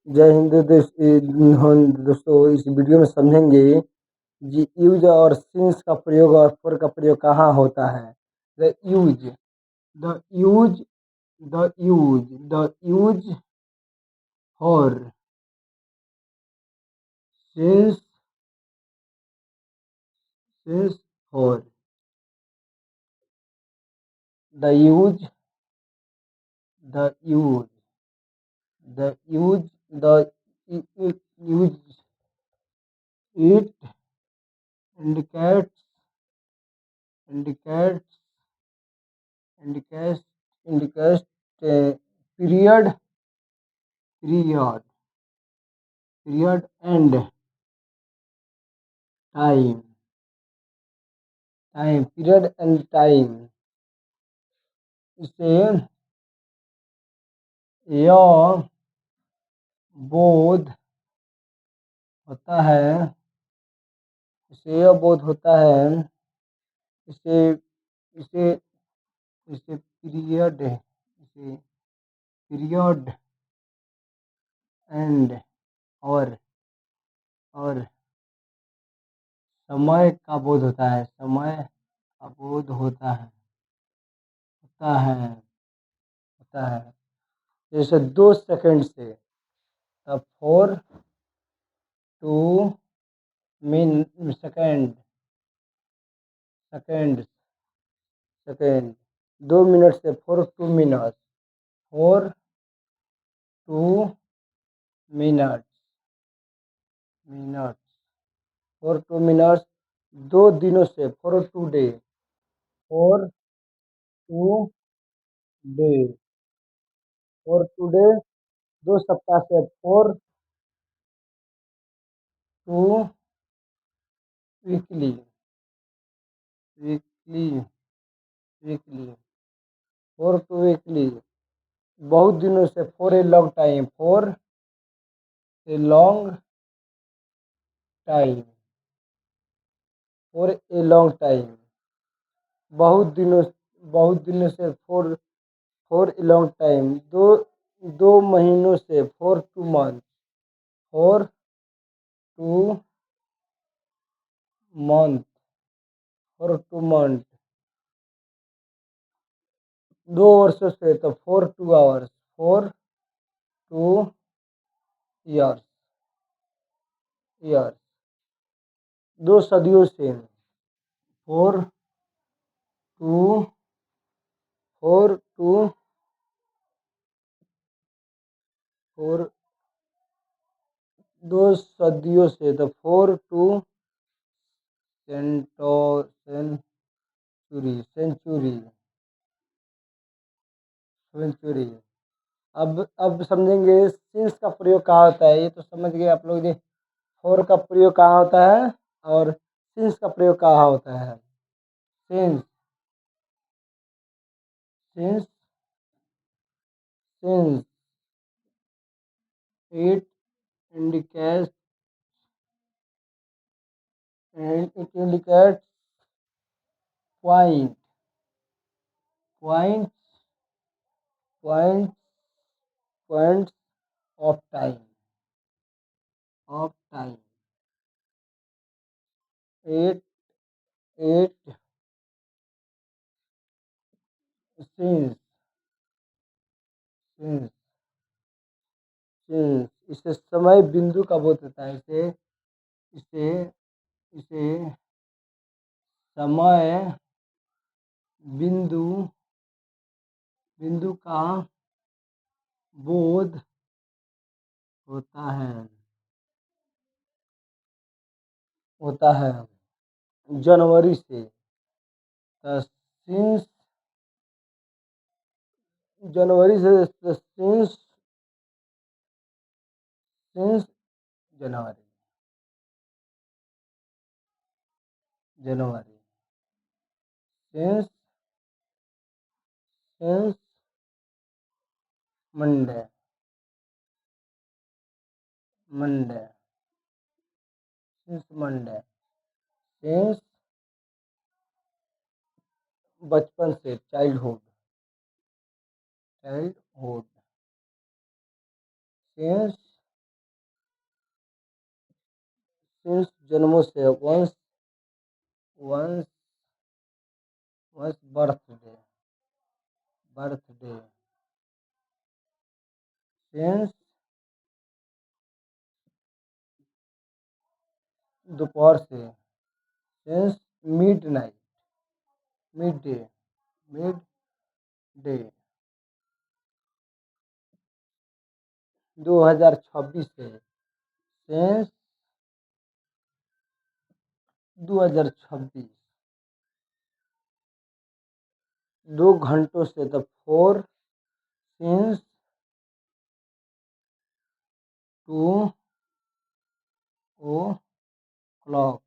जय हिंद हम दोस्तों इस वीडियो में समझेंगे जी यूज और सिंस का प्रयोग और फॉर का प्रयोग कहाँ होता है। The use the use the use for since since for the use the use the use the use it indicates indicates indicates indicates period period period and time period and time. इसे यह बोध होता है इसे यह बोध होता है इसे इसे इसे पीरियड एंड और समय का बोध होता है समय का बोध होता है जैसे 2 सेकंड से तब 4 2 सेकंड सेकंड 2 मिनट से 4 2 मिनट 4 2 मिनट मिनट 4 2 मिनट 2 दिनों से 4 2 डे 4 2 डे 4 2 डे 2 सप्ताह से 4 2 वीकली वीकली वीकली 4 2 वीकली बहुत दिनों से 4 ए long time for a long time बहुत दिनों से 4 4 ए लॉन्ग टाइम 2 महीनों से 4 2 मंथ 4 2 मंथ 4 2 मंथ 2 वर्षों से तो 4 2 आवर्स 4 2 ईयर्स ईयर्स 2 सदियों से 4 2 4 2 4 2 सदियों से तो 4 2 सेंचुरी सेंचुरी। अब समझेंगे सिंस का प्रयोग कहाँ होता है। ये तो समझ गए आप लोग। फॉर का प्रयोग कहाँ होता है और सिंस का प्रयोग कहाँ होता है। Since since since it indicates it indicates point point point points of time it it since since since इसे समय बिंदु का बोध होता है। इसे इसे समय बिंदु बिंदु का बोध होता है जनवरी से। सिंस जनवरी से since since January January since since Monday Monday since Monday since बचपन से चाइल्डहुड सिंस सिंस जन्मों से once once once birthday since दोपहर से since mid day mid day 2026 से सिंस 2026 2 घंटों से द 4 सिंस 2 ओ क्लॉक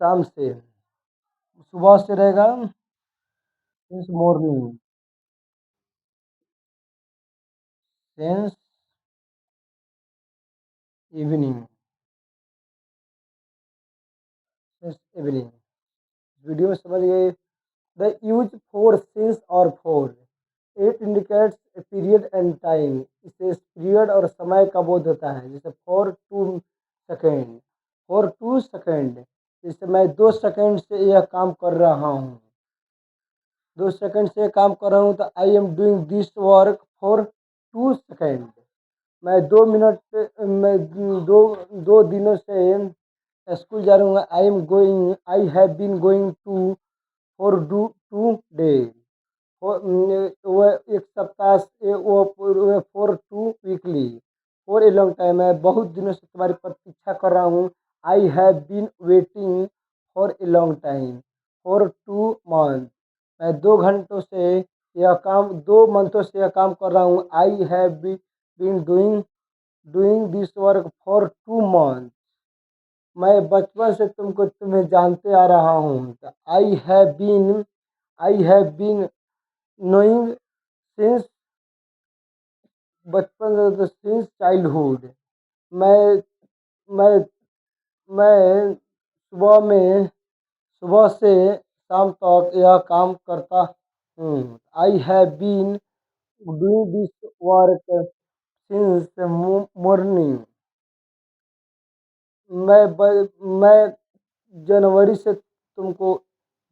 शाम से सुबह से रहेगा since morning since evening since evening video में समझ गए। द यूज फोर सिंस और four it indicates period and time, इससे पीरियड और समय का बोध होता है। जैसे फॉर 2 सेकेंड जैसे मैं 2 सेकेंड से यह काम कर रहा हूँ, 2 सेकेंड से काम कर रहा हूँ तो I am doing this work for 2 second. मैं 2 मिनट मैं दो दिनों से स्कूल जा रहा हूँ। I have been going to for 2 days. वो एक सप्ताह से वो for 2 weekly for a long time. मैं बहुत दिनों से तुम्हारी प्रतीक्षा कर रहा हूँ। I have been waiting for a long time for 2 month. मैं 2 घंटों से यह काम 2 मंथों से यह काम कर रहा हूँ। I have been doing doing this work for 2 month. मैं बचपन से तुम्हें जानते आ रहा हूँ। तो I have been knowing since बचपन सिंस चाइल्डहुड। मैं मैं मैं सुबह से शाम तक यह काम करता हूँ। I have been doing this work since morning. मैं जनवरी से तुमको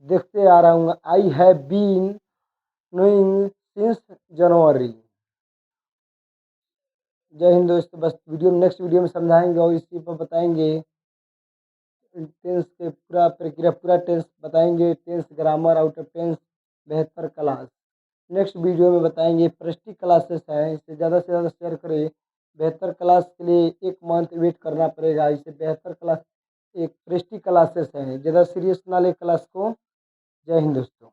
देखते आ रहा हूँ। I have been knowing since January. जय हिंद दोस्तों। बस नेक्स्ट वीडियो में समझाएंगे और इसी पर बताएंगे टेंस के पूरा प्रक्रिया, पूरा टेंस बताएंगे। Tense grammar out of tense बेहतर क्लास नेक्स्ट वीडियो में बताएंगे। प्रेस्टी क्लासेस है, इसे ज़्यादा से ज़्यादा शेयर करें। बेहतर क्लास के लिए 1 मंथ वेट करना पड़ेगा। इसे बेहतर क्लास एक प्रेस्टी क्लासेस है, ज़्यादा सीरियस ना ले क्लास को। जय हिंद दोस्तों।